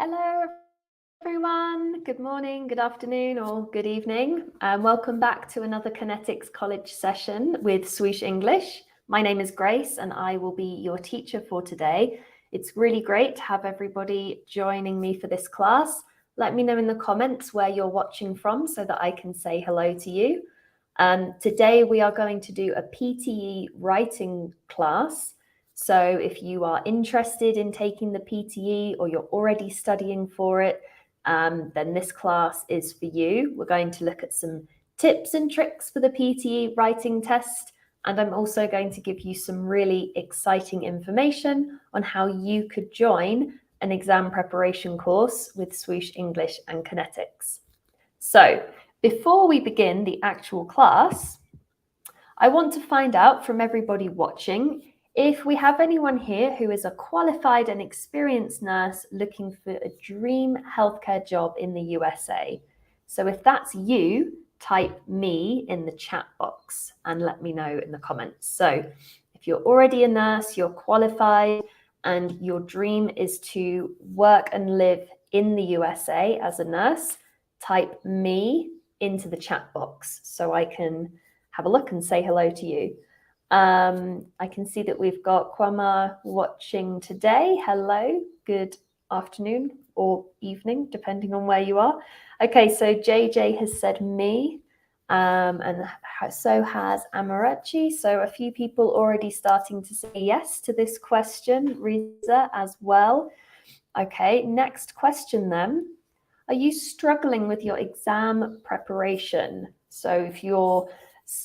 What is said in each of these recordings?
Hello, everyone. Good morning, good afternoon, or good evening. Welcome back to another Kinetics College session with Swoosh English. My name is Grace, and I will be your teacher for today. It's really great to have everybody joining me for this class. Let me know in the comments where you're watching from so that I can say hello to you. Today, we are going to do a PTE writing class. So if you are interested in taking the PTE or you're already studying for it, then this class is for you. We're going to look at some tips and tricks for the PTE writing test, and I'm also going to give you some really exciting information on how you could join an exam preparation course with Swoosh English and Kinetics. So before we begin the actual class, I want to find out from everybody watching if we have anyone here who is a qualified and experienced nurse looking for a dream healthcare job in the USA. So if that's you, type me in the chat box and let me know in the comments. So if you're already a nurse, you're qualified, and your dream is to work and live in the USA as a nurse, type me into the chat box so I can have a look and say hello to you. I can see that we've got Kwama watching today. Hello, good afternoon or evening, depending on where you are. Okay, so JJ has said me, and so has Amarachi. So a few people already starting to say yes to this question. Riza as well. Okay, next question then. Are you struggling with your exam preparation? So if you're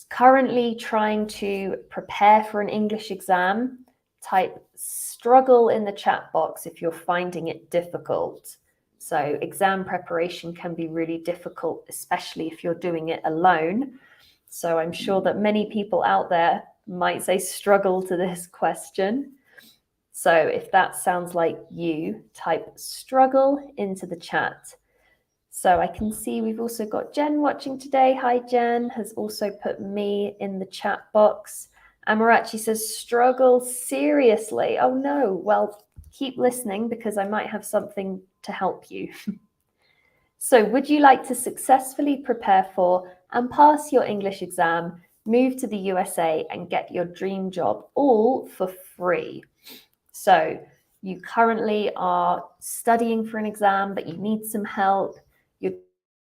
currently trying to prepare for an English exam, type struggle in the chat box if you're finding it difficult. So exam preparation can be really difficult, especially if you're doing it alone. So I'm sure that many people out there might say struggle to this question. So if that sounds like you, type struggle into the chat. So I can see we've also got Jen watching today. Hi, Jen, has also put me in the chat box. Amarachi says, struggle seriously. Oh no, well, keep listening because I might have something to help you. So would you like to successfully prepare for and pass your English exam, move to the USA and get your dream job all for free? So you currently are studying for an exam, but you need some help. Your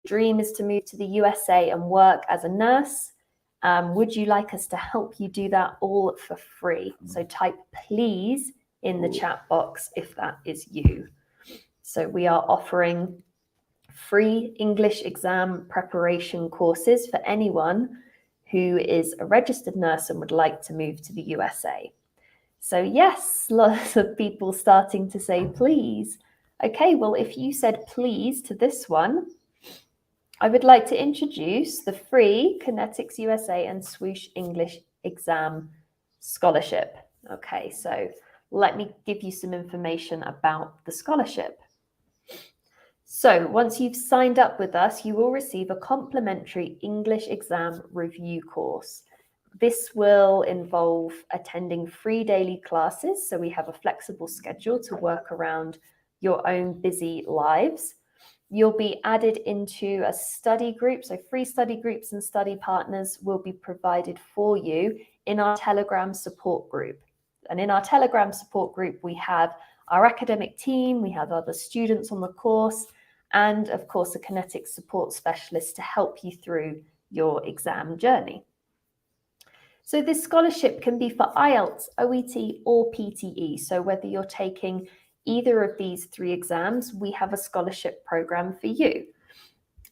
dream is to move to the USA and work as a nurse. Would you like us to help you do that all for free? So type please in the chat box if that is you. So we are offering free English exam preparation courses for anyone who is a registered nurse and would like to move to the USA. So yes, lots of people starting to say please. Okay, well, if you said please to this one, I would like to introduce the free Kinetics USA and Swoosh English Exam Scholarship. Okay, so let me give you some information about the scholarship. So once you've signed up with us, you will receive a complimentary English exam review course. This will involve attending free daily classes, so we have a flexible schedule to work around your own busy lives. You'll be added into a study group, so free study groups and study partners will be provided for you in our Telegram support group. And in our Telegram support group, we have our academic team, we have other students on the course, and of course, a Kinetics support specialist to help you through your exam journey. So this scholarship can be for IELTS, OET, or PTE. So whether you're taking either of these three exams, we have a scholarship program for you.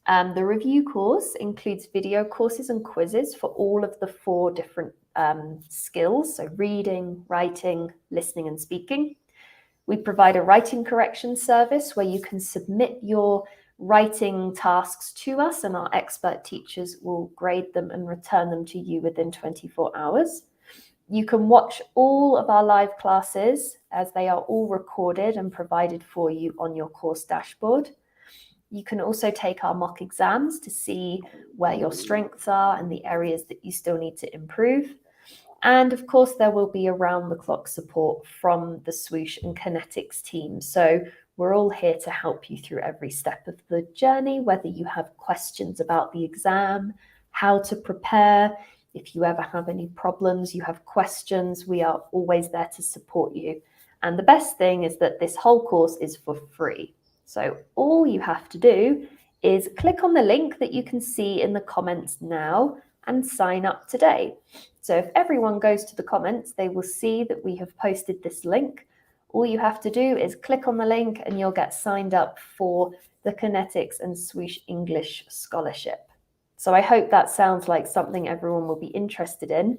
The review course includes video courses and quizzes for all of the 4 different skills, so reading, writing, listening, and speaking. We provide a writing correction service where you can submit your writing tasks to us and our expert teachers will grade them and return them to you within 24 hours. You can watch all of our live classes as they are all recorded and provided for you on your course dashboard. You can also take our mock exams to see where your strengths are and the areas that you still need to improve. And of course, there will be around-the-clock support from the Swoosh and Kinetics team. So We're all here to help you through every step of the journey, whether you have questions about the exam, how to prepare. If you ever have any problems, you have questions, we are always there to support you. And the best thing is that this whole course is for free. So all you have to do is click on the link that you can see in the comments now and sign up today. So if everyone goes to the comments, they will see that we have posted this link. All you have to do is click on the link and you'll get signed up for the Kinetics and Swoosh English Scholarship. So I hope that sounds like something everyone will be interested in.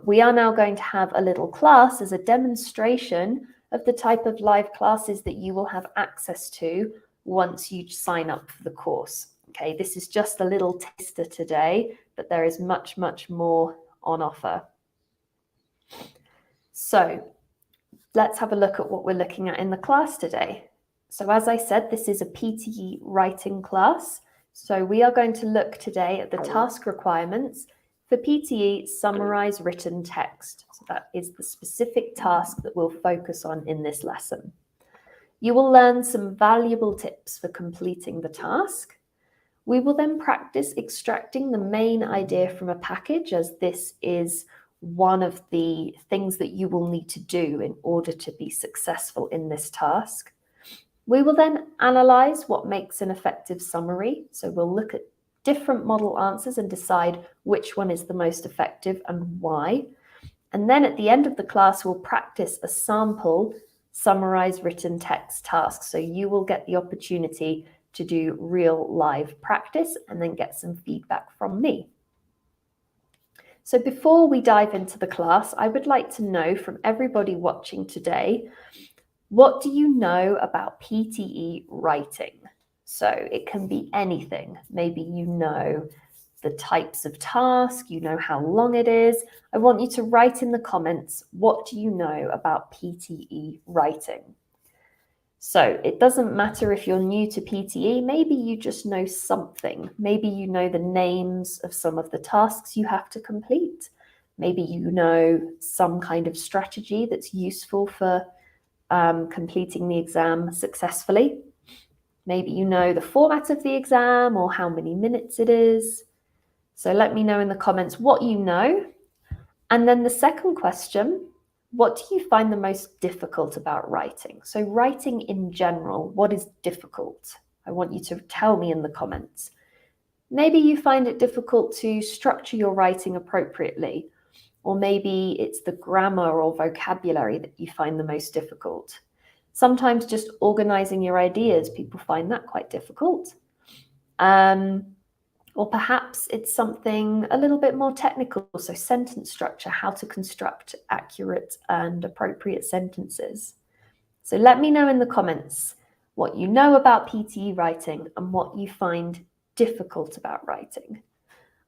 We are now going to have a little class as a demonstration of the type of live classes that you will have access to once you sign up for the course. Okay, this is just a little taster today, but there is much, much more on offer. So let's have a look at what we're looking at in the class today. So as I said, this is a PTE writing class. So we are going to look today at the task requirements for PTE summarize written text. So that is the specific task that we'll focus on in this lesson. You will learn some valuable tips for completing the task. We will then practice extracting the main idea from a package, as this is one of the things that you will need to do in order to be successful in this task. We will then analyze what makes an effective summary. So we'll look at different model answers and decide which one is the most effective and why. And then at the end of the class, we'll practice a sample summarize written text task. So you will get the opportunity to do real live practice and then get some feedback from me. So before we dive into the class, I would like to know from everybody watching today, what do you know about PTE writing? So it can be anything. Maybe you know the types of task, you know how long it is. I want you to write in the comments, what do you know about PTE writing? So it doesn't matter if you're new to PTE, maybe you just know something. Maybe you know the names of some of the tasks you have to complete. Maybe you know some kind of strategy that's useful for completing the exam successfully. Maybe you know the format of the exam or how many minutes it is. So let me know in the comments what you know. And then the second question, what do you find the most difficult about writing? So writing in general, what is difficult? I want you to tell me in the comments. Maybe you find it difficult to structure your writing appropriately, or maybe it's the grammar or vocabulary that you find the most difficult. Sometimes just organizing your ideas, people find that quite difficult. Or perhaps it's something a little bit more technical, so sentence structure, how to construct accurate and appropriate sentences. So let me know in the comments what you know about PTE writing and what you find difficult about writing.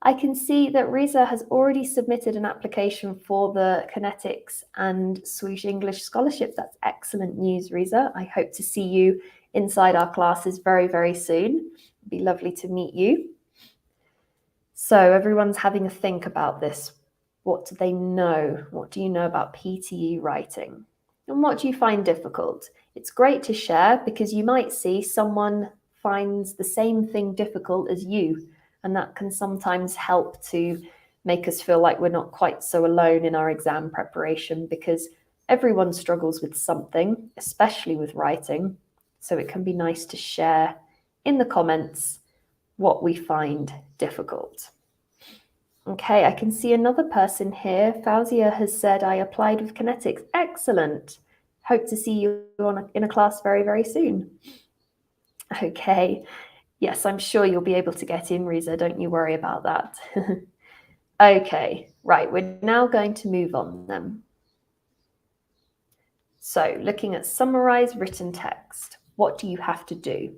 I can see that Riza has already submitted an application for the Kinetics and Swoosh English Scholarship. That's excellent news, Riza. I hope to see you inside our classes very, very soon. It'd be lovely to meet you. So everyone's having a think about this. What do they know? What do you know about PTE writing? And what do you find difficult? It's great to share because you might see someone finds the same thing difficult as you, and that can sometimes help to make us feel like we're not quite so alone in our exam preparation, because everyone struggles with something, especially with writing. So it can be nice to share in the comments what we find difficult. Okay, I can see another person here. Fauzia has said, I applied with Kinetics. Excellent. Hope to see you in a class very, very soon. Okay. Yes, I'm sure you'll be able to get in, Riza. Don't you worry about that. Okay, right. We're now going to move on then. So looking at summarize written text, what do you have to do?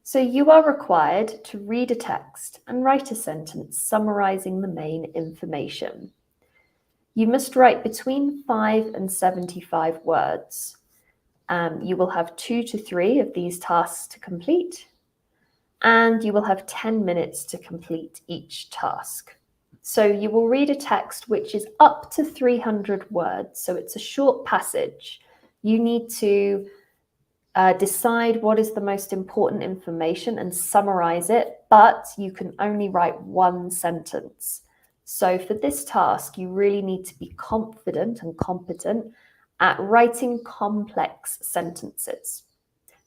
So you are required to read a text and write a sentence summarizing the main information. You must write between 5 and 75 words. You will have 2 to 3 of these tasks to complete, and you will have 10 minutes to complete each task. So you will read a text which is up to 300 words. So it's a short passage. You need to decide what is the most important information and summarize it, but you can only write one sentence. So for this task, you really need to be confident and competent at writing complex sentences.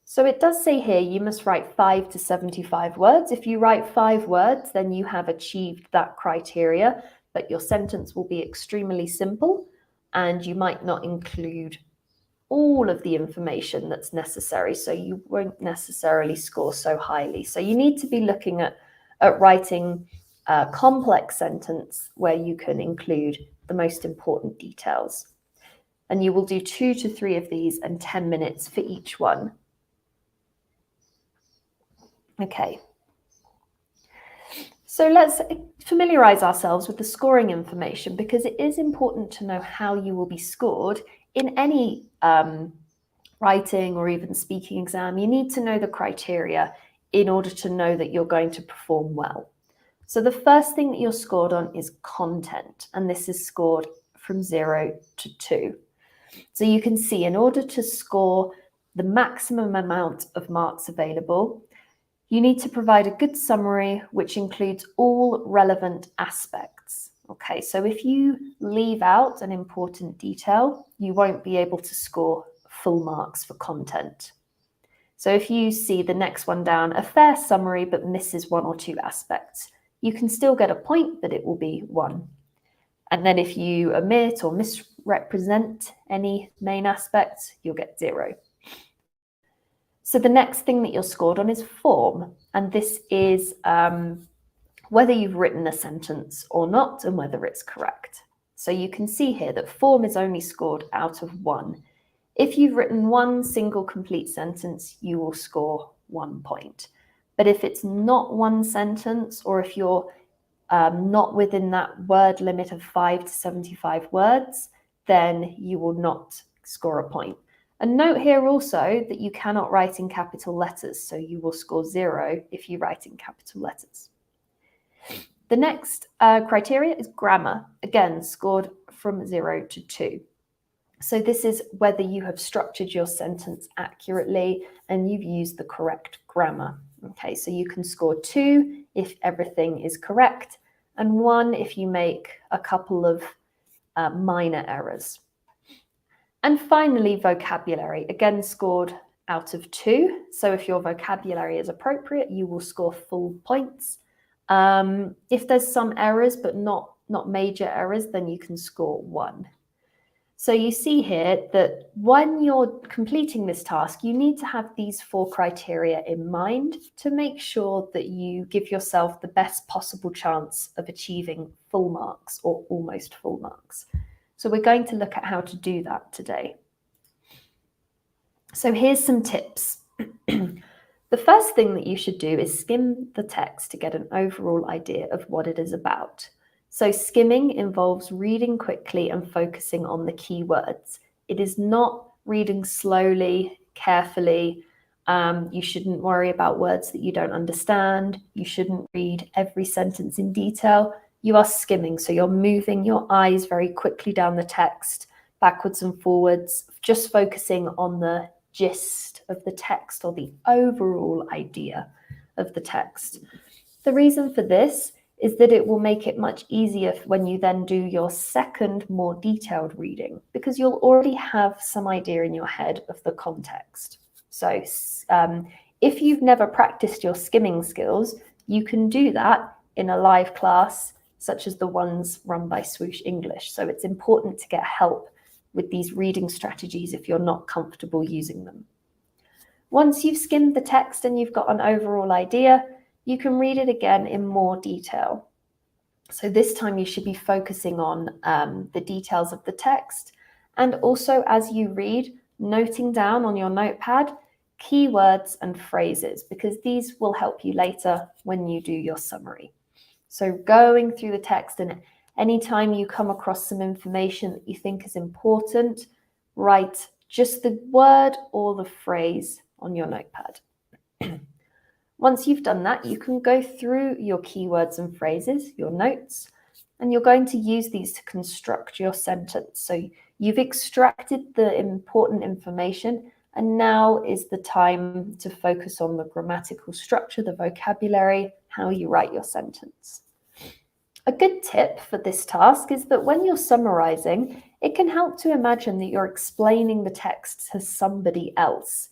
So it does say here you must write 5 to 75 words. If you write 5 words, then you have achieved that criteria, but your sentence will be extremely simple and you might not include all of the information that's necessary, so you won't necessarily score so highly. So you need to be looking at writing a complex sentence where you can include the most important details. And you will do 2 to 3 of these and 10 minutes for each one. Okay. So let's familiarize ourselves with the scoring information, because it is important to know how you will be scored in any writing or even speaking exam. You need to know the criteria in order to know that you're going to perform well. So the first thing that you're scored on is content, and this is scored from 0 to 2. So you can see, in order to score the maximum amount of marks available, you need to provide a good summary which includes all relevant aspects. Okay, so if you leave out an important detail, you won't be able to score full marks for content. So if you see the next one down, a fair summary but misses 1 or 2 aspects, you can still get a point, but it will be 1. And then if you omit or misrepresent any main aspects, you'll get 0. So the next thing that you're scored on is form, and this is whether you've written a sentence or not and whether it's correct. So you can see here that form is only scored out of 1. If you've written one single complete sentence, you will score 1 point. But if it's not one sentence, or if you're not within that word limit of 5 to 75 words, then you will not score a point. And note here also that you cannot write in capital letters, so you will score 0 if you write in capital letters. The next criteria is grammar, again scored from 0 to 2. So this is whether you have structured your sentence accurately and you've used the correct grammar. Okay, so you can score 2 if everything is correct, and 1 if you make a couple of minor errors. And finally, vocabulary, again scored out of 2. So if your vocabulary is appropriate, you will score full points. If there's some errors, but not major errors, then you can score 1. So you see here that when you're completing this task, you need to have these 4 criteria in mind to make sure that you give yourself the best possible chance of achieving full marks or almost full marks. So we're going to look at how to do that today. So here's some tips. The first thing that you should do is skim the text to get an overall idea of what it is about. So skimming involves reading quickly and focusing on the key words. It is not reading slowly, carefully. You shouldn't worry about words that you don't understand. You shouldn't read every sentence in detail. You are skimming, so you're moving your eyes very quickly down the text, backwards and forwards, just focusing on the gist of the text or the overall idea of the text. The reason for this is that it will make it much easier when you then do your second, more detailed reading, because you'll already have some idea in your head of the context. So if you've never practiced your skimming skills, you can do that in a live class, such as the ones run by Swoosh English. So it's important to get help with these reading strategies if you're not comfortable using them. Once you've skimmed the text and you've got an overall idea, you can read it again in more detail. So this time you should be focusing on the details of the text, and also as you read, noting down on your notepad keywords and phrases, because these will help you later when you do your summary. So going through the text, and anytime you come across some information that you think is important, write just the word or the phrase on your notepad. Once you've done that, you can go through your keywords and phrases, your notes, and you're going to use these to construct your sentence. So you've extracted the important information And now is the time to focus on the grammatical structure, the vocabulary, how you write your sentence. A good tip for this task is that when you're summarizing, it can help to imagine that you're explaining the text to somebody else.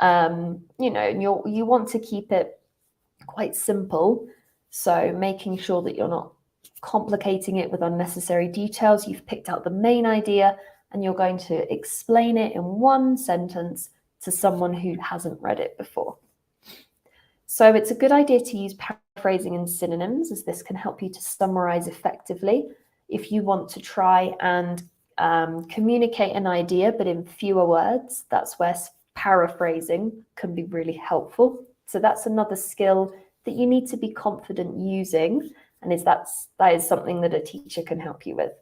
And you want to keep it quite simple. So making sure that you're not complicating it with unnecessary details. You've picked out the main idea and you're going to explain it in one sentence to someone who hasn't read it before. So it's a good idea to use paraphrasing and synonyms, as this can help you to summarize effectively. If you want to try and communicate an idea, but in fewer words, that's where paraphrasing can be really helpful. So that's another skill that you need to be confident using, and that is something that a teacher can help you with.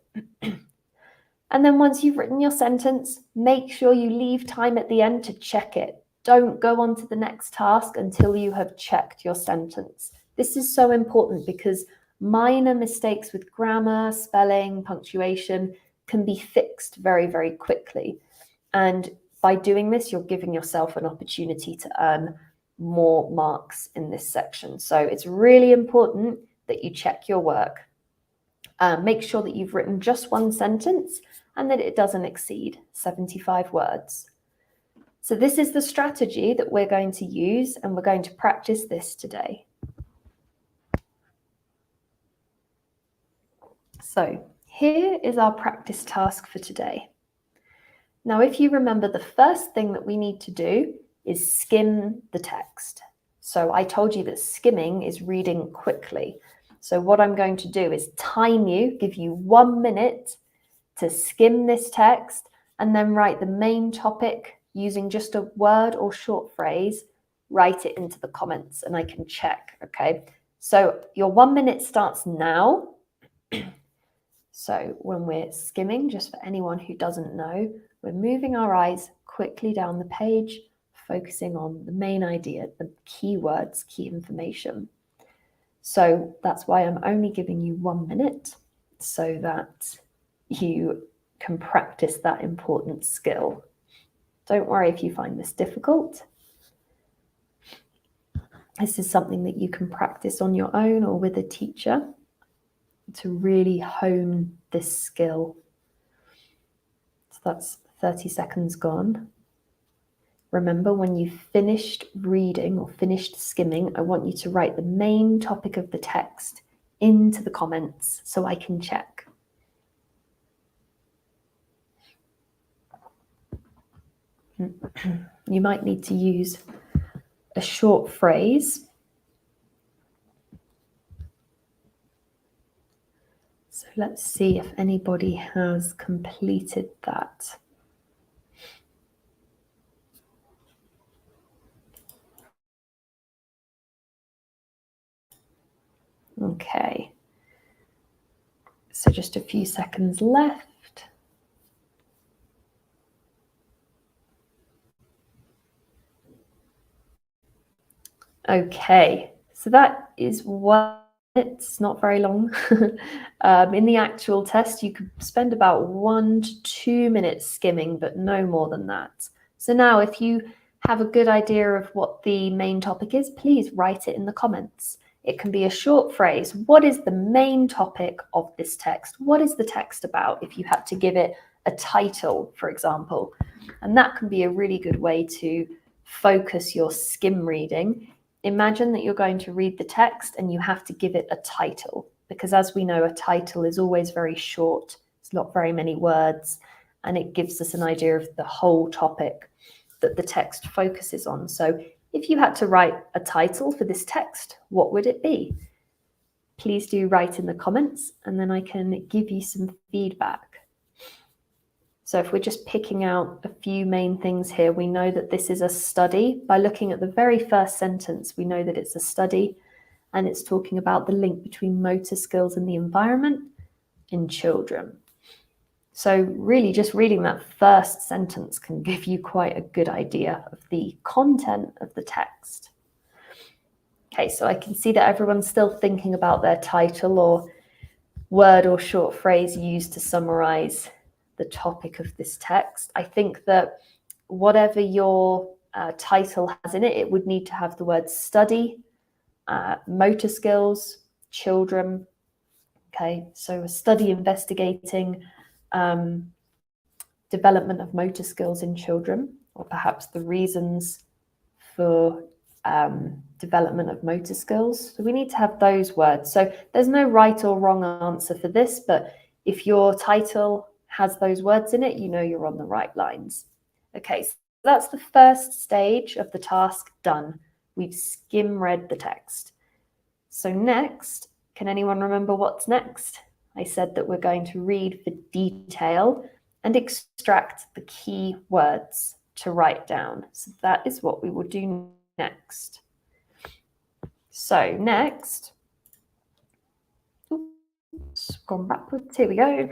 And then once you've written your sentence, make sure you leave time at the end to check it. Don't go on to the next task until you have checked your sentence. This is so important because minor mistakes with grammar, spelling, punctuation can be fixed very, very quickly. And by doing this, you're giving yourself an opportunity to earn more marks in this section. So it's really important that you check your work. Make sure that you've written just one sentence and that it doesn't exceed 75 words. So this is the strategy that we're going to use, and we're going to practice this today. So here is our practice task for today. Now, if you remember, the first thing that we need to do is skim the text. So I told you that skimming is reading quickly. So what I'm going to do is give you 1 minute to skim this text and then write the main topic using just a word or short phrase. Write it into the comments and I can check, okay? So your 1 minute starts now. So when we're skimming, just for anyone who doesn't know, we're moving our eyes quickly down the page, focusing on the main idea, the key words, key information. So that's why I'm only giving you 1 minute so that you can practice that important skill. Don't worry if you find this difficult. This is something that you can practice on your own or with a teacher to really hone this skill. So that's 30 seconds gone. Remember, when you've finished reading or finished skimming, I want you to write the main topic of the text into the comments so I can check. You might need to use a short phrase. So let's see if anybody has completed that. Okay. So just a few seconds left. Okay, so that is 1 minute. It's not very long. In the actual test, you could spend about 1 to 2 minutes skimming, but no more than that. So now if you have a good idea of what the main topic is, please write it in the comments. It can be a short phrase. What is the main topic of this text? What is the text about? If you had to give it a title, for example, and that can be a really good way to focus your skim reading. Imagine that you're going to read the text and you have to give it a title, because as we know, a title is always very short. It's not very many words, and it gives us an idea of the whole topic that the text focuses on. So if you had to write a title for this text, what would it be? Please do write in the comments and then I can give you some feedback. So if we're just picking out a few main things here, we know that this is a study. By looking at the very first sentence, we know that it's a study and it's talking about the link between motor skills and the environment in children. So really just reading that first sentence can give you quite a good idea of the content of the text. Okay, so I can see that everyone's still thinking about their title or word or short phrase used to summarize the topic of this text. I think that whatever your title has in it, it would need to have the words study, motor skills, children. Okay, so a study investigating development of motor skills in children, or perhaps the reasons for development of motor skills. So we need to have those words. So there's no right or wrong answer for this, but if your title has those words in it, you know you're on the right lines. Okay, so that's the first stage of the task done. We've skim read the text. So next, can anyone remember what's next? I said that we're going to read for detail and extract the key words to write down. So that is what we will do next. So next, oops, gone backwards, here we go.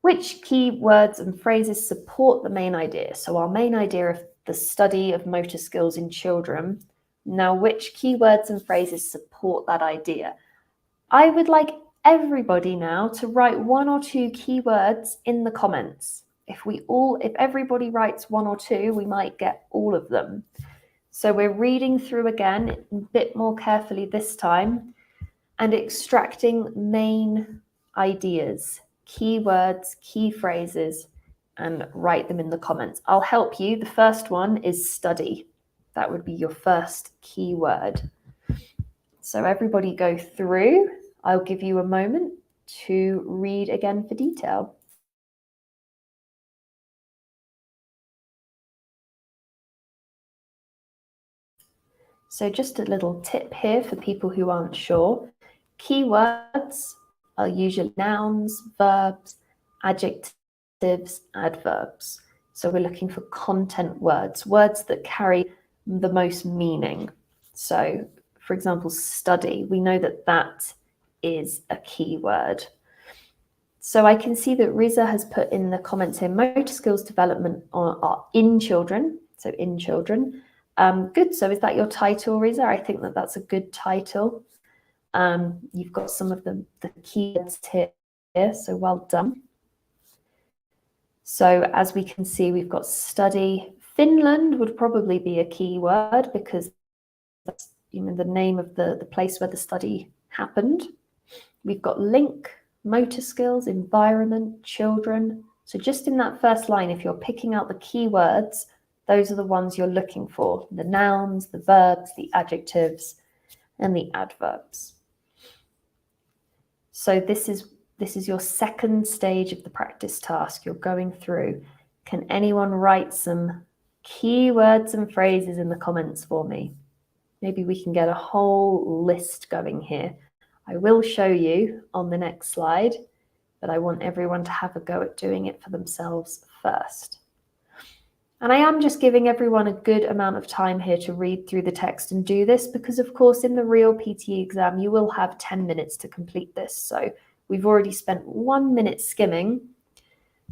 Which key words and phrases support the main idea? So our main idea of the study of motor skills in children. Now, which key words and phrases support that idea? I would like everybody now to write 1 or 2 keywords in the comments. If everybody writes 1 or 2, we might get all of them. So we're reading through again a bit more carefully this time and extracting main ideas, keywords, key phrases, and write them in the comments. I'll help you. The first one is study. That would be your first keyword. So everybody go through. I'll give you a moment to read again for detail. So just a little tip here for people who aren't sure. Keywords are usually nouns, verbs, adjectives, adverbs. So we're looking for content words, words that carry the most meaning. So for example, study, we know that that is a keyword. So I can see that Riza has put in the comments here, motor skills development are in children, so in children. Good, so is that your title, Riza? I think that that's a good title. You've got some of the keywords here, so well done. So as we can see, we've got study. Finland would probably be a keyword because that's the name of the place where the study happened. We've got link, motor skills, environment, children. So just in that first line, if you're picking out the keywords, those are the ones you're looking for, the nouns, the verbs, the adjectives, and the adverbs. So this is your second stage of the practice task. You're going through. Can anyone write some keywords and phrases in the comments for me? Maybe we can get a whole list going here. I will show you on the next slide, but I want everyone to have a go at doing it for themselves first. And I am just giving everyone a good amount of time here to read through the text and do this because, of course, in the real PTE exam, you will have 10 minutes to complete this. So we've already spent 1 minute skimming.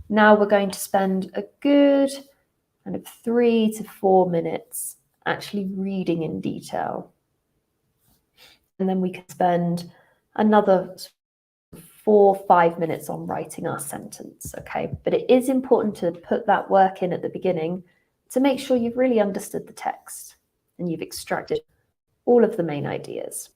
Now we're going to spend a good kind of 3 to 4 minutes actually reading in detail. And then we can spend another 4 or 5 minutes on writing our sentence, okay? But it is important to put that work in at the beginning to make sure you've really understood the text and you've extracted all of the main ideas.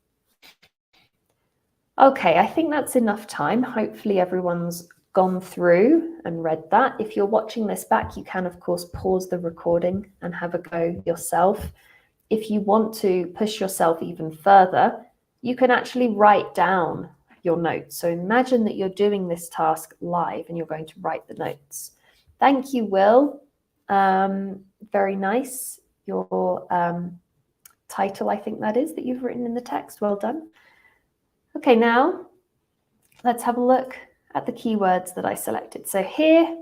Okay, I think that's enough time. Hopefully everyone's gone through and read that. If you're watching this back, you can, of course, pause the recording and have a go yourself. If you want to push yourself even further, you can actually write down your notes. So imagine that you're doing this task live and you're going to write the notes. Thank you, Will. Very nice. Your title, I think that is, that you've written in the text. Well done. Okay, now let's have a look at the keywords that I selected. So here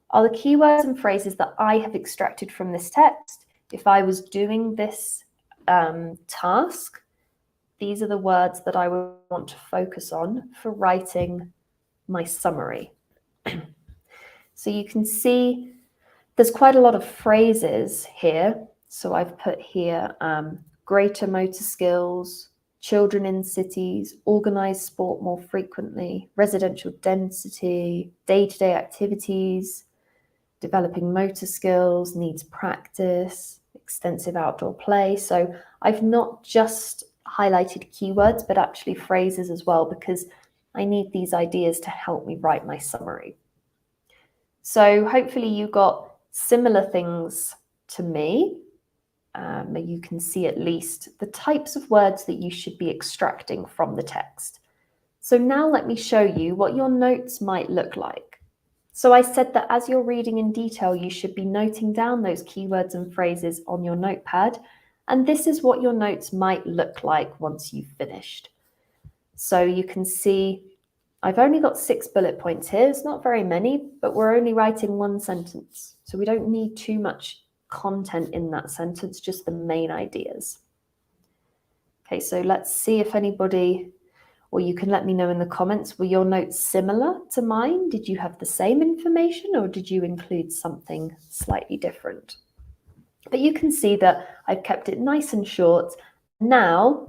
are the keywords and phrases that I have extracted from this text. If I was doing this task, these are the words that I would want to focus on for writing my summary. So you can see there's quite a lot of phrases here. So I've put here greater motor skills, children in cities, organized sport more frequently, residential density, day-to-day activities, developing motor skills, needs practice, extensive outdoor play. So I've not just highlighted keywords, but actually phrases as well, because I need these ideas to help me write my summary. So hopefully you got similar things to me. You can see at least the types of words that you should be extracting from the text. So now let me show you what your notes might look like. So I said that as you're reading in detail, you should be noting down those keywords and phrases on your notepad. And this is what your notes might look like once you've finished. So you can see I've only got 6 bullet points here. It's not very many, but we're only writing one sentence. So we don't need too much content in that sentence, just the main ideas. Okay, so let's see if anybody, or you can let me know in the comments, were your notes similar to mine? Did you have the same information, or did you include something slightly different? But you can see that I've kept it nice and short. Now,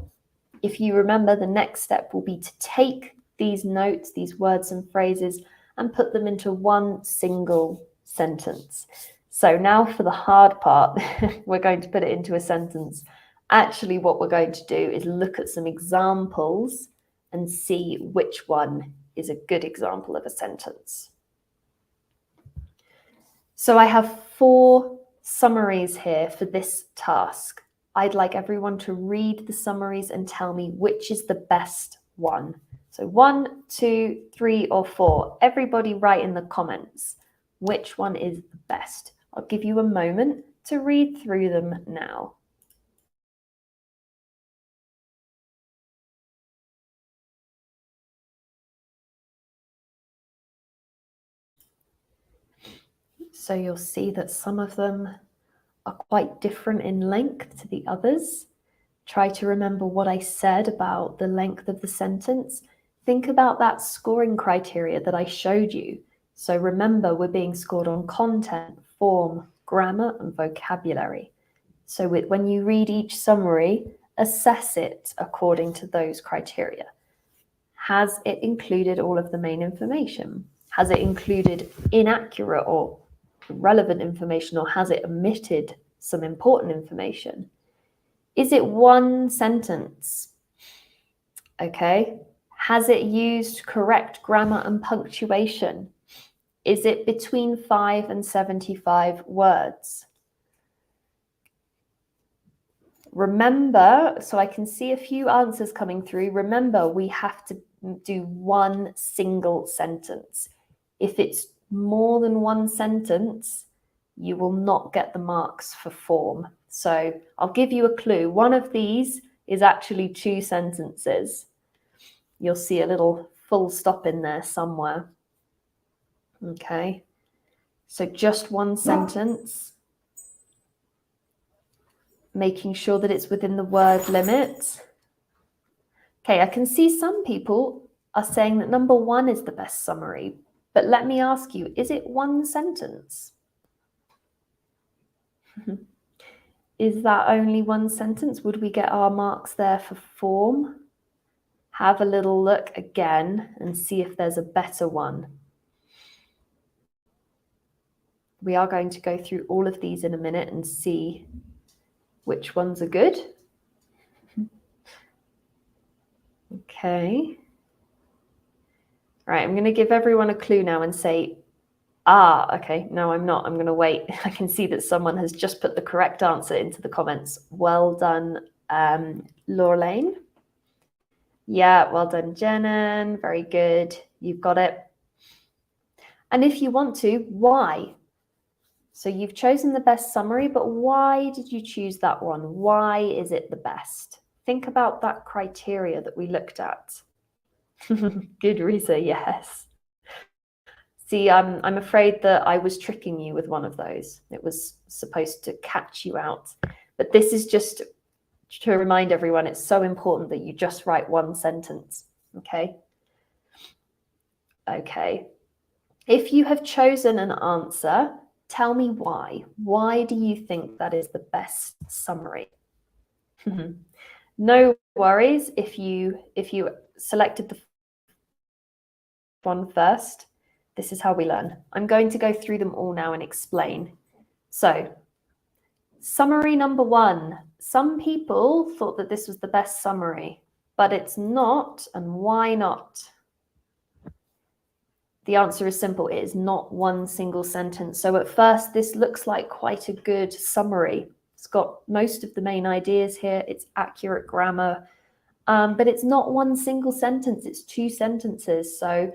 if you remember, the next step will be to take these notes, these words and phrases, and put them into one single sentence. So now for the hard part, we're going to put it into a sentence. Actually, what we're going to do is look at some examples and see which one is a good example of a sentence. So I have 4 summaries here for this task. I'd like everyone to read the summaries and tell me which is the best one. So 1, 2, 3, or 4. Everybody write in the comments which one is the best. I'll give you a moment to read through them now. So you'll see that some of them are quite different in length to the others. Try to remember what I said about the length of the sentence. Think about that scoring criteria that I showed you. So remember, we're being scored on content, form, grammar, and vocabulary. So when you read each summary, assess it according to those criteria. Has it included all of the main information? Has it included inaccurate or irrelevant information, or has it omitted some important information? Is it one sentence? Okay. Has it used correct grammar and punctuation? Is it between 5 and 75 words? Remember, so I can see a few answers coming through. Remember, we have to do one single sentence. If it's more than one sentence, you will not get the marks for form. So I'll give you a clue. One of these is actually 2 sentences. You'll see a little full stop in there somewhere. Okay, so just one sentence, making sure that it's within the word limit. Okay, I can see some people are saying that number 1 is the best summary, but let me ask you, is it one sentence? Is that only one sentence? Would we get our marks there for form? Have a little look again and see if there's a better one. We are going to go through all of these in a minute and see which ones are good. Okay. All right, I'm going to give everyone a clue now and say, okay, no, I'm not. I'm going to wait. I can see that someone has just put the correct answer into the comments. Well done, Lorraine. Yeah, well done, Jenan. Very good. You've got it. And if you want to, why? So you've chosen the best summary, but why did you choose that one? Why is it the best? Think about that criteria that we looked at. Good, Risa, yes. See, I'm afraid that I was tricking you with one of those. It was supposed to catch you out. But this is just to remind everyone, it's so important that you just write one sentence, okay? Okay. If you have chosen an answer, tell me why. Why do you think that is the best summary? No worries if you selected the one first. This is how we learn. I'm going to go through them all now and explain. So, summary number 1. Some people thought that this was the best summary, but it's not, and why not? The answer is simple. It is not one single sentence. So at first, this looks like quite a good summary. It's got most of the main ideas here. It's accurate grammar, but it's not one single sentence. It's 2 sentences. So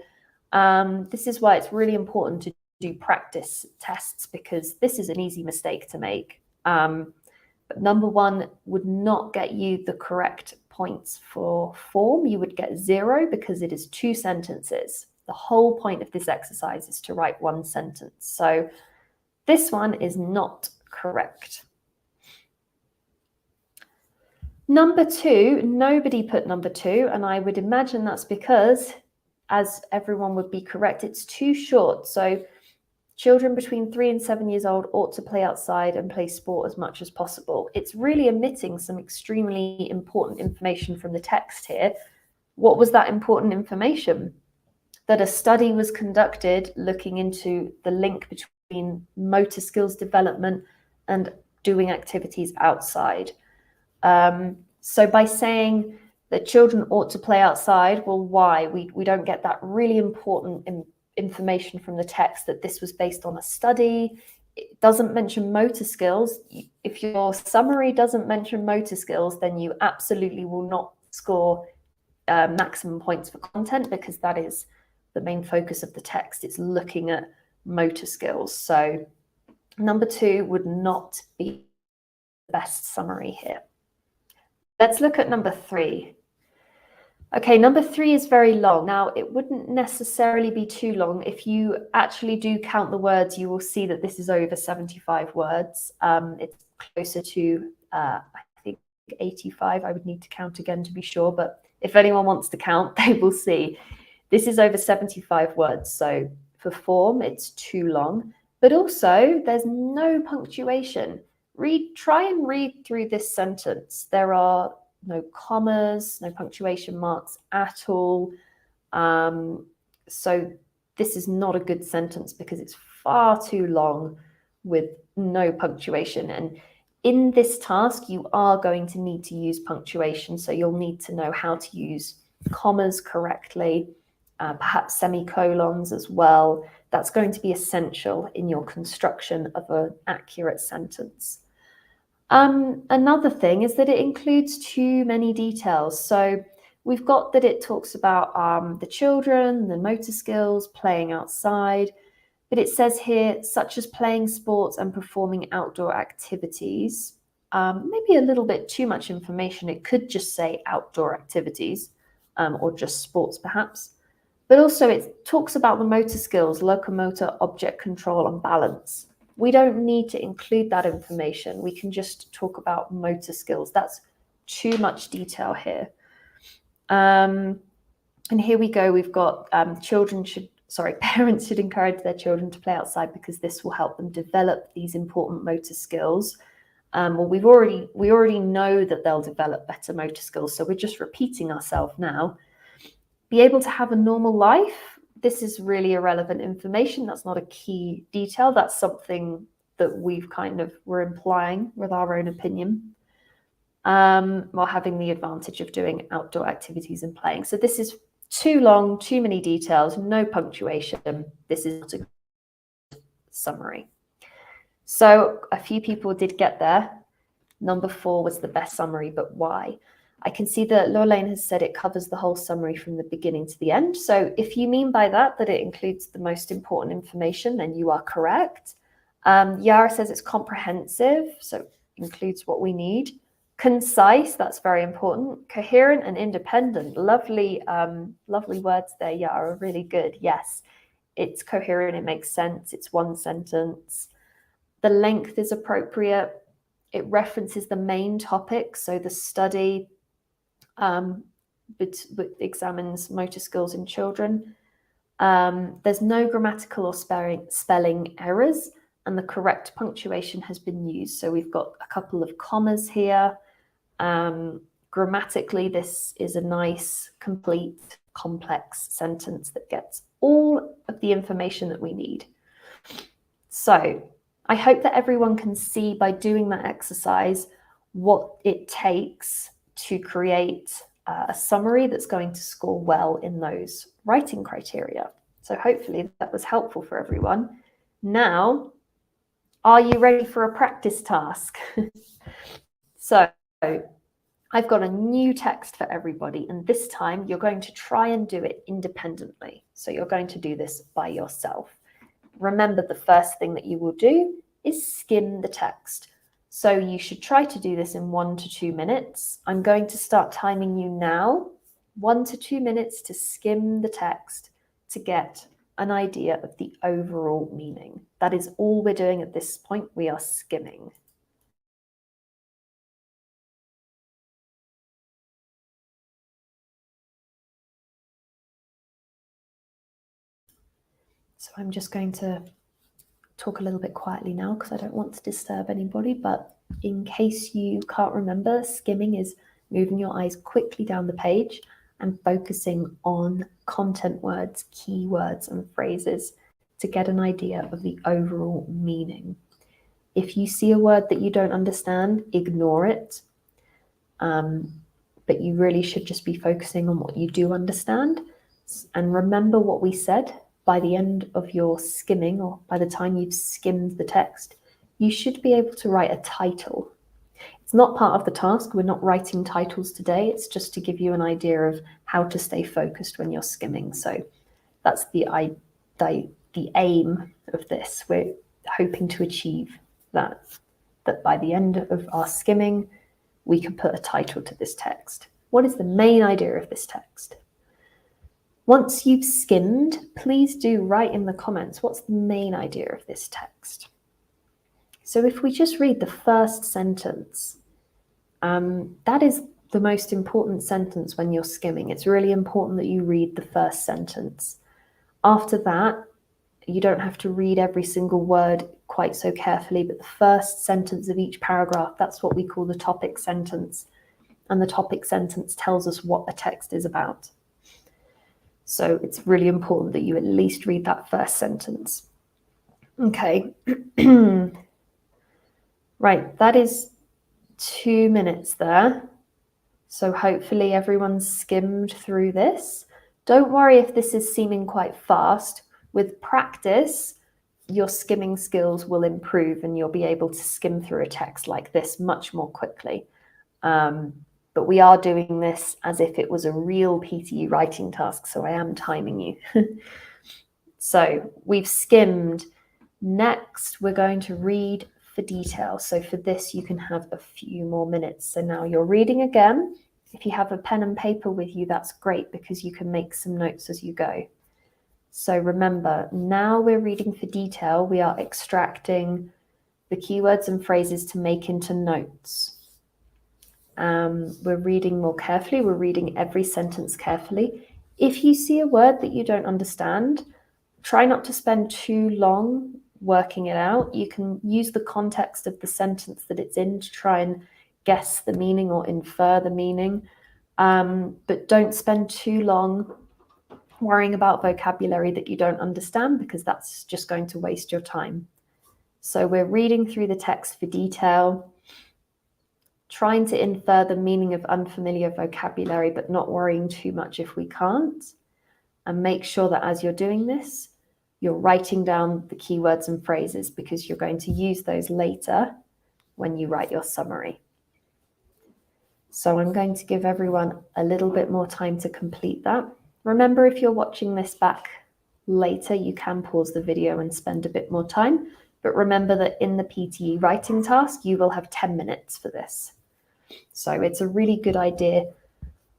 this is why it's really important to do practice tests, because this is an easy mistake to make. But number 1 would not get you the correct points for form. You would get 0 because it is 2 sentences. The whole point of this exercise is to write 1 sentence. So this one is not correct. Number 2, nobody put number 2, and I would imagine that's because, as everyone would be correct, it's too short. So children between 3 and 7 years old ought to play outside and play sport as much as possible. It's really omitting some extremely important information from the text here. What was that important information? That a study was conducted looking into the link between motor skills development and doing activities outside. So by saying that children ought to play outside, well, why? We don't get that really important information from the text that this was based on a study. It doesn't mention motor skills. If your summary doesn't mention motor skills, then you absolutely will not score maximum points for content, because that is the main focus of the text. It's looking at motor skills. So number 2 would not be the best summary here. Let's look at number 3. Okay, number 3 is very long. Now, it wouldn't necessarily be too long. If you actually do count the words, you will see that this is over 75 words. It's closer to, I think, 85. I would need to count again to be sure, but if anyone wants to count, they will see. This is over 75 words, so for form, it's too long. But also, there's no punctuation. Try and read through this sentence. There are no commas, no punctuation marks at all. So this is not a good sentence because it's far too long with no punctuation. And in this task, you are going to need to use punctuation. So you'll need to know how to use commas correctly, perhaps semicolons as well. That's going to be essential in your construction of an accurate sentence. Another thing is that it includes too many details. So we've got that it talks about the children, the motor skills, playing outside, but it says here, such as playing sports and performing outdoor activities. Maybe a little bit too much information. It could just say outdoor activities, or just sports perhaps. But also it talks about the motor skills, locomotor, object control, and balance. We don't need to include that information. We can just talk about motor skills. That's too much detail here. And here we go. We've got parents should encourage their children to play outside because this will help them develop these important motor skills. Well, we already know that they'll develop better motor skills, so we're just repeating ourselves now. Be able to have a normal life. This is really irrelevant information. That's not a key detail. That's something that we're implying with our own opinion, while having the advantage of doing outdoor activities and playing. So this is too long, too many details, no punctuation. This is not a good summary. So a few people did get there. Number 4 was the best summary, but why? I can see that Lorraine has said it covers the whole summary from the beginning to the end. So if you mean by that it includes the most important information, then you are correct. Yara says it's comprehensive, so includes what we need. Concise, that's very important. Coherent and independent, lovely words there, Yara, really good. Yes, it's coherent, it makes sense, it's 1 sentence. The length is appropriate. It references the main topic, so the study but examines motor skills in children. There's no grammatical or spelling errors, and the correct punctuation has been used. So we've got a couple of commas here. Grammatically, this is a nice, complete, complex sentence that gets all of the information that we need. So I hope that everyone can see by doing that exercise what it takes to create a summary that's going to score well in those writing criteria. So hopefully that was helpful for everyone. Now, are you ready for a practice task? So I've got a new text for everybody, and this time you're going to try and do it independently. So you're going to do this by yourself. Remember, the first thing that you will do is skim the text. So you should try to do this in 1 to 2 minutes. I'm going to start timing you now, 1 to 2 minutes to skim the text to get an idea of the overall meaning. That is all we're doing at this point. We are skimming. So I'm just going to talk a little bit quietly now because I don't want to disturb anybody, but in case you can't remember, skimming is moving your eyes quickly down the page and focusing on content words, keywords, and phrases to get an idea of the overall meaning. If you see a word that you don't understand, ignore it. But you really should just be focusing on what you do understand. And remember what we said. By the end of your skimming, or by the time you've skimmed the text, you should be able to write a title. It's not part of the task. We're not writing titles today. It's just to give you an idea of how to stay focused when you're skimming. So that's the aim of this. We're hoping to achieve that by the end of our skimming, we can put a title to this text. What is the main idea of this text? Once you've skimmed, please do write in the comments, what's the main idea of this text? So if we just read the first sentence, that is the most important sentence when you're skimming. It's really important that you read the first sentence. After that, you don't have to read every single word quite so carefully, but the first sentence of each paragraph, that's what we call the topic sentence. And the topic sentence tells us what the text is about. So it's really important that you at least read that first sentence. Okay. Right, that is 2 minutes there. So hopefully everyone's skimmed through this. Don't worry if this is seeming quite fast. With practice, your skimming skills will improve and you'll be able to skim through a text like this much more quickly. But we are doing this as if it was a real PTE writing task, so I am timing you. So we've skimmed. Next, we're going to read for detail. So for this, you can have a few more minutes. So now you're reading again. If you have a pen and paper with you, that's great because you can make some notes as you go. So remember, now we're reading for detail. We are extracting the keywords and phrases to make into notes. We're reading more carefully. We're reading every sentence carefully. If you see a word that you don't understand, try not to spend too long working it out. You can use the context of the sentence that it's in to try and guess the meaning or infer the meaning. But don't spend too long worrying about vocabulary that you don't understand because that's just going to waste your time. So we're reading through the text for detail, trying to infer the meaning of unfamiliar vocabulary, but not worrying too much if we can't. And make sure that as you're doing this, you're writing down the keywords and phrases because you're going to use those later when you write your summary. So I'm going to give everyone a little bit more time to complete that. Remember, if you're watching this back later, you can pause the video and spend a bit more time. But remember that in the PTE writing task, you will have 10 minutes for this. So it's a really good idea,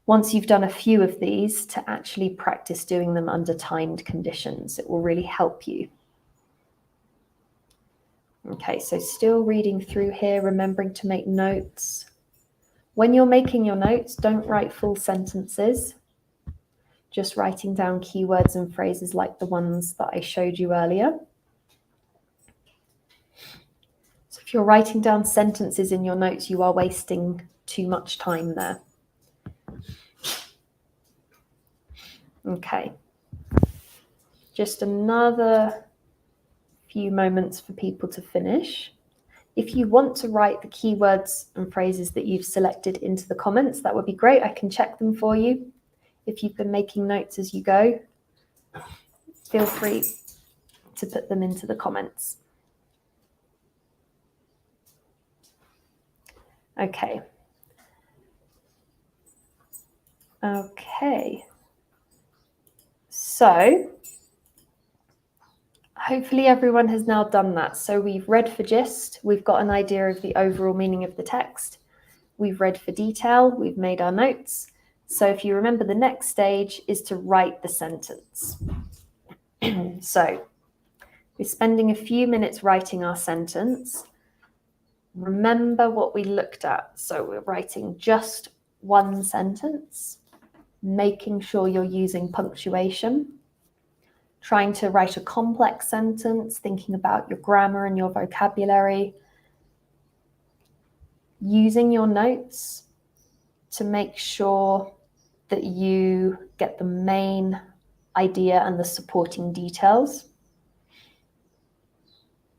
once you've done a few of these, to actually practice doing them under timed conditions. It will really help you. Okay, so still reading through here, remembering to make notes. When you're making your notes, don't write full sentences. Just writing down keywords and phrases like the ones that I showed you earlier. So if you're writing down sentences in your notes, you are wasting too much time there. Okay. just another few moments for people to finish. If you want to write the keywords and phrases that you've selected into the comments, that would be great. I can check them for you. If you've been making notes as you go, feel free to put them into the comments. Okay. Okay. So hopefully everyone has now done that. So we've read for gist, we've got an idea of the overall meaning of the text. We've read for detail, we've made our notes. So if you remember, the next stage is to write the sentence. So we're spending a few minutes writing our sentence. Remember what we looked at. So we're writing just one sentence, making sure you're using punctuation, trying to write a complex sentence, thinking about your grammar and your vocabulary, using your notes to make sure that you get the main idea and the supporting details.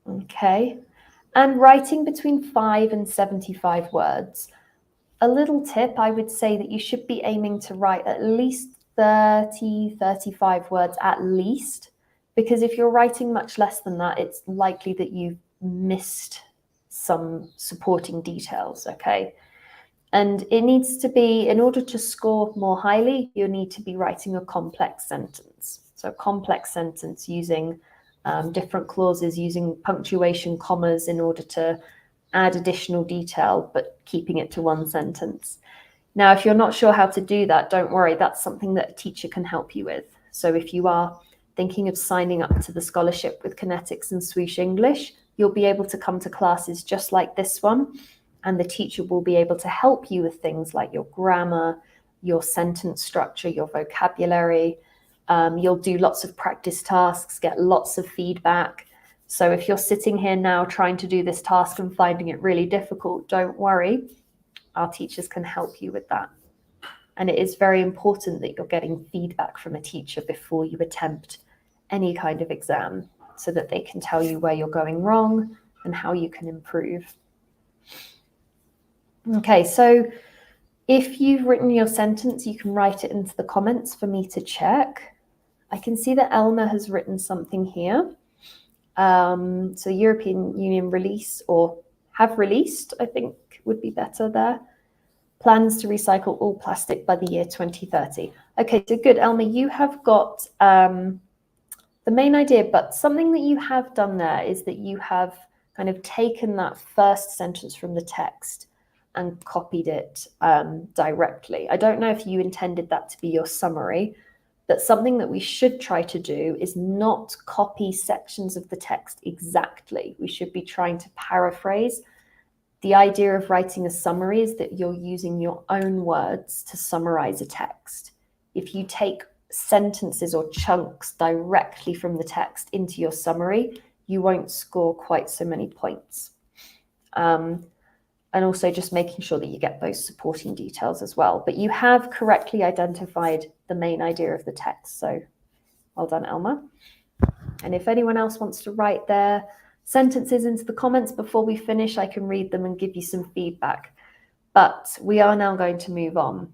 Okay, and writing between 5 and 75 words. A little tip, I would say that you should be aiming to write at least 30, 35 words at least, because if you're writing much less than that, it's likely that you've missed some supporting details, okay? And it needs to be, in order to score more highly, you need to be writing a complex sentence. So a complex sentence using different clauses, using punctuation, commas in order to add additional detail, but keeping it to one sentence. Now, if you're not sure how to do that, don't worry, that's something that a teacher can help you with. So if you are thinking of signing up to the scholarship with Kinetics and Swoosh English, you'll be able to come to classes just like this one, and the teacher will be able to help you with things like your grammar, your sentence structure, your vocabulary. You'll do lots of practice tasks, get lots of feedback. So if you're sitting here now trying to do this task and finding it really difficult, don't worry, our teachers can help you with that. And it is very important that you're getting feedback from a teacher before you attempt any kind of exam, so that they can tell you where you're going wrong and how you can improve. Okay, so if you've written your sentence, you can write it into the comments for me to check. I can see that Elma has written something here. So European Union release, or have released, I think would be better there. Plans to recycle all plastic by the year 2030. Okay, so good, Elma, you have got the main idea, but something that you have done there is that you have kind of taken that first sentence from the text and copied it directly. I don't know if you intended that to be your summary, but something that we should try to do is not copy sections of the text exactly. We should be trying to paraphrase. The idea of writing a summary is that you're using your own words to summarize a text. If you take sentences or chunks directly from the text into your summary, you won't score quite so many points. And also just making sure that you get those supporting details as well. But you have correctly identified the main idea of the text. So well done, Elma. And if anyone else wants to write their sentences into the comments before we finish, I can read them and give you some feedback. But we are now going to move on.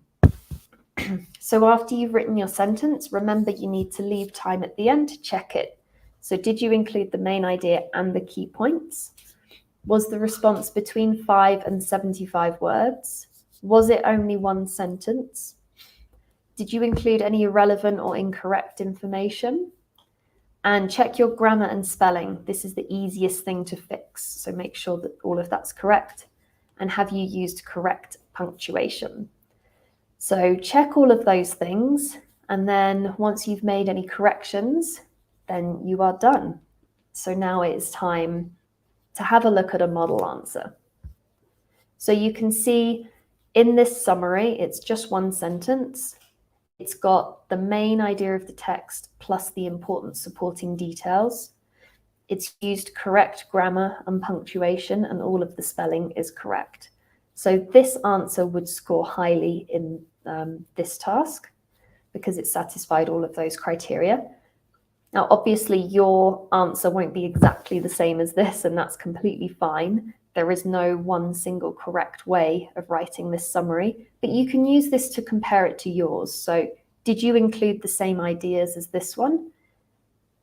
So after you've written your sentence, remember you need to leave time at the end to check it. So did you include the main idea and the key points? Was the response between 5 and 75 words? Was it only one sentence? Did you include any irrelevant or incorrect information? And check your grammar and spelling. This is the easiest thing to fix, so make sure that all of that's correct. And have you used correct punctuation? So check all of those things, and then once you've made any corrections, then you are done. So now it is time to have a look at a model answer. So you can see in this summary, it's just one sentence. It's got the main idea of the text plus the important supporting details. It's used correct grammar and punctuation, and all of the spelling is correct. So this answer would score highly in this task because it satisfied all of those criteria. Now, obviously, your answer won't be exactly the same as this, and that's completely fine. There is no one single correct way of writing this summary, but you can use this to compare it to yours. So, did you include the same ideas as this one?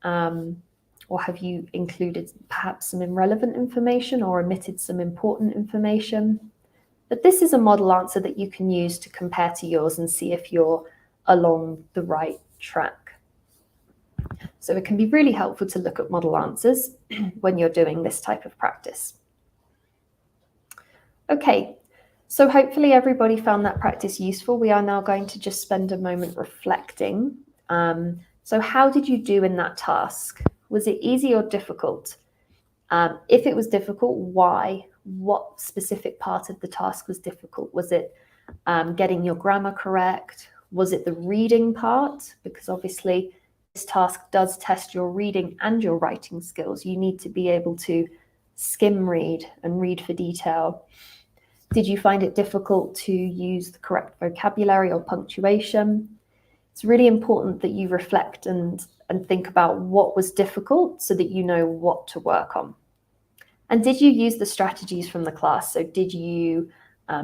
Or have you included perhaps some irrelevant information or omitted some important information? But this is a model answer that you can use to compare to yours and see if you're along the right track. So it can be really helpful to look at model answers when you're doing this type of practice. Okay, so hopefully everybody found that practice useful. We are now going to just spend a moment reflecting. So how did you do in that task? Was it easy or difficult? If it was difficult, why? What specific part of the task was difficult? Was it getting your grammar correct? Was it the reading part? Because obviously this task does test your reading and your writing skills. You need to be able to skim read and read for detail. Did you find it difficult to use the correct vocabulary or punctuation? It's really important that you reflect and think about what was difficult so that you know what to work on. And did you use the strategies from the class? So did you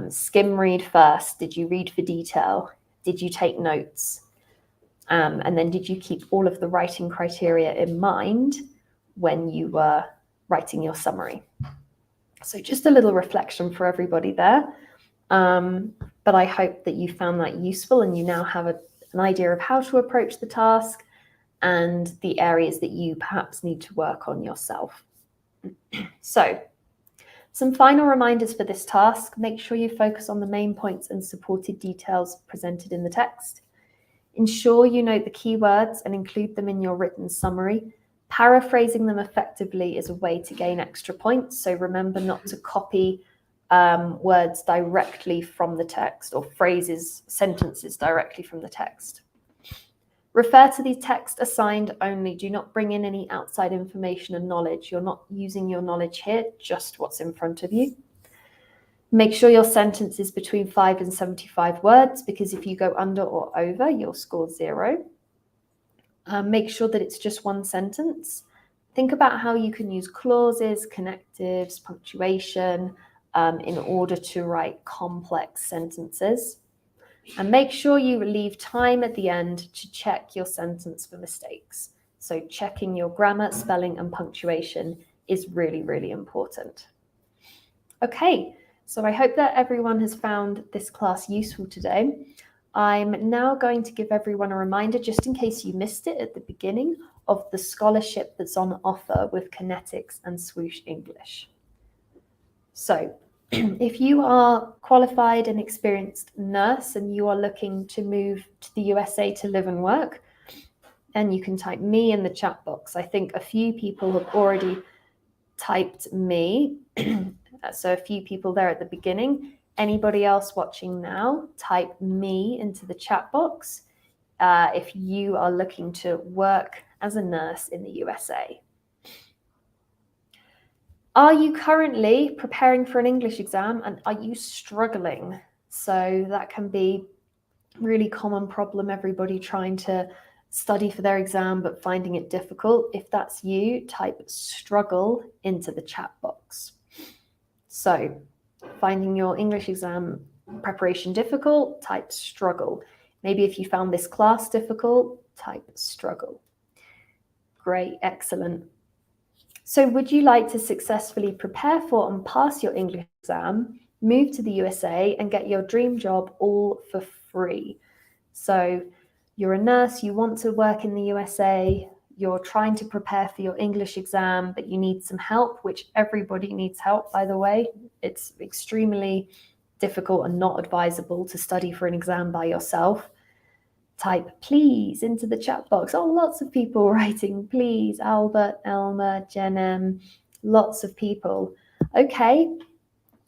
skim read first? Did you read for detail? Did you take notes? And then did you keep all of the writing criteria in mind when you were writing your summary? So just a little reflection for everybody there. But I hope that you found that useful and you now have an idea of how to approach the task and the areas that you perhaps need to work on yourself. So, some final reminders for this task. Make sure you focus on the main points and supported details presented in the text. Ensure you note the keywords and include them in your written summary. Paraphrasing them effectively is a way to gain extra points, so remember not to copy words directly from the text or phrases, sentences directly from the text. Refer to the text assigned only. Do not bring in any outside information and knowledge. You're not using your knowledge here, just what's in front of you. Make sure your sentence is between 5 and 75 words, because if you go under or over, you'll score 0. Make sure that it's just one sentence. Think about how you can use clauses, connectives, punctuation in order to write complex sentences. And make sure you leave time at the end to check your sentence for mistakes. So checking your grammar, spelling, and punctuation is really, really important. Okay, so I hope that everyone has found this class useful today. I'm now going to give everyone a reminder, just in case you missed it at the beginning, of the scholarship that's on offer with Kinetics and Swoosh English. So if you are qualified and experienced nurse and you are looking to move to the USA to live and work, then you can type me in the chat box. I think a few people have already typed me. So a few people there at the beginning. Anybody else watching now, type me into the chat box if you are looking to work as a nurse in the USA. Are you currently preparing for an English exam and are you struggling? So that can be a really common problem, everybody trying to study for their exam but finding it difficult. If that's you, type struggle into the chat box. So finding your English exam preparation difficult, type struggle. Maybe if you found this class difficult, type struggle. Great, excellent. So would you like to successfully prepare for and pass your English exam, move to the USA and get your dream job all for free? So you're a nurse, you want to work in the USA, you're trying to prepare for your English exam, but you need some help, which everybody needs help, by the way. It's extremely difficult and not advisable to study for an exam by yourself. Type please into the chat box. Oh, lots of people writing please. Albert, Elmer, Jenem, lots of people. Okay,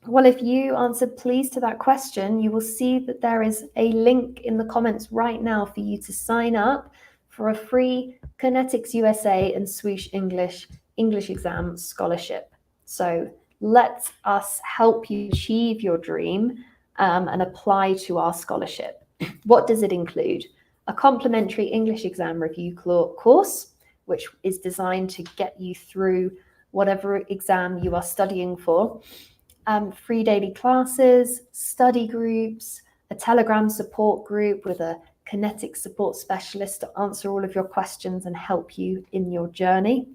well, if you answered please to that question, you will see that there is a link in the comments right now for you to sign up for a free Kinetics USA and Swoosh English exam scholarship. So let us help you achieve your dream and apply to our scholarship. What does it include? A complimentary English exam review course which is designed to get you through whatever exam you are studying for. Free daily classes, study groups, a Telegram support group with a kinetic support specialist to answer all of your questions and help you in your journey.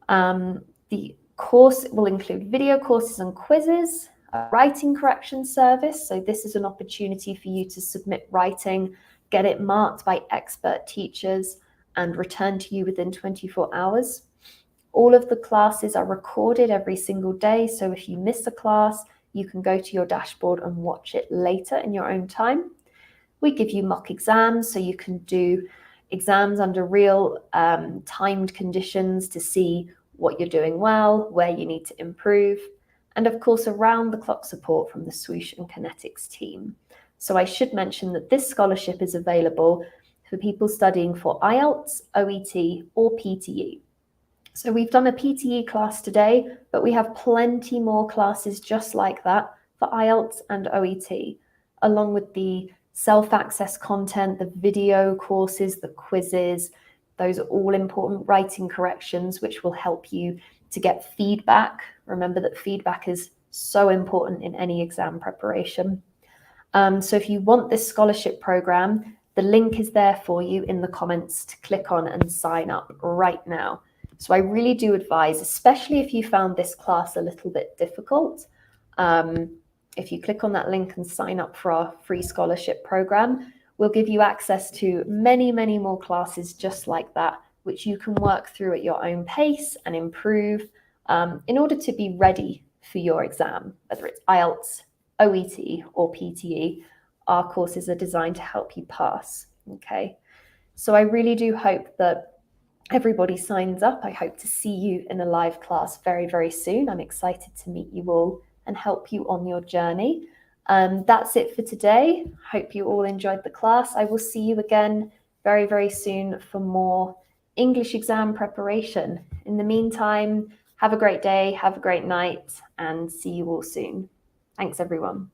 The course will include video courses and quizzes, a writing correction service. So this is an opportunity for you to submit writing, get it marked by expert teachers, and returned to you within 24 hours. All of the classes are recorded every single day, so if you miss a class, you can go to your dashboard and watch it later in your own time. We give you mock exams, so you can do exams under real timed conditions to see what you're doing well, where you need to improve, and of course around-the-clock support from the Swoosh and Kinetics team. So I should mention that this scholarship is available for people studying for IELTS, OET, or PTE. So we've done a PTE class today, but we have plenty more classes just like that for IELTS and OET, along with the self-access content, the video courses, the quizzes. Those are all important writing corrections, which will help you to get feedback. Remember that feedback is so important in any exam preparation. So if you want this scholarship program, the link is there for you in the comments to click on and sign up right now. So I really do advise, especially if you found this class a little bit difficult, if you click on that link and sign up for our free scholarship program, we'll give you access to many, many more classes just like that, which you can work through at your own pace and improve in order to be ready for your exam, whether it's IELTS, OET, or PTE. Our courses are designed to help you pass, okay? So I really do hope that everybody signs up. I hope to see you in a live class very, very soon. I'm excited to meet you all and help you on your journey. That's it for today. Hope you all enjoyed the class. I will see you again very, very soon for more English exam preparation. In the meantime, have a great day, have a great night, and see you all soon. Thanks, everyone.